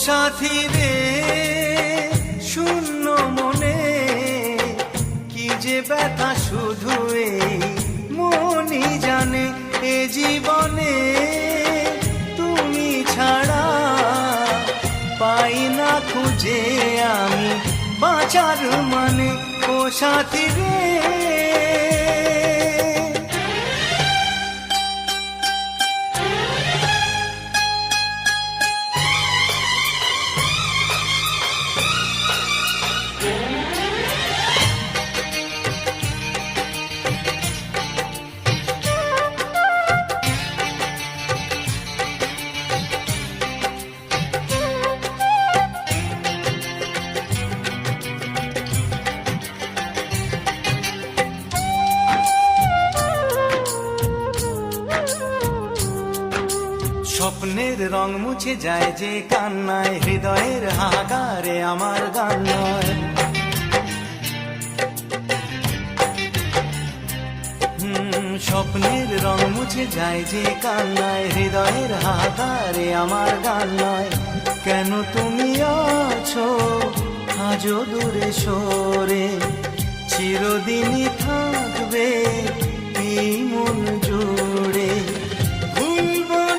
সাথী রে শূন্য মনে কি যে ব্যথা শুধু এই মনই জানে। এ জীবনে তুমি ছাড়া পাই না খুঁজে আমি বাঁচার মানে। ও সাথী রে স্বপ্নের রং মুছে যায় যে কান্নায়, হৃদয়ের হাহাকারে আমার গান নয়। স্বপ্নের রং মুছে যায় যে কান্নায়, হৃদয়ের হাহাকারে আমার গান নয়। কেন তুমি আছো আজও দূরে সরে, চিরদিন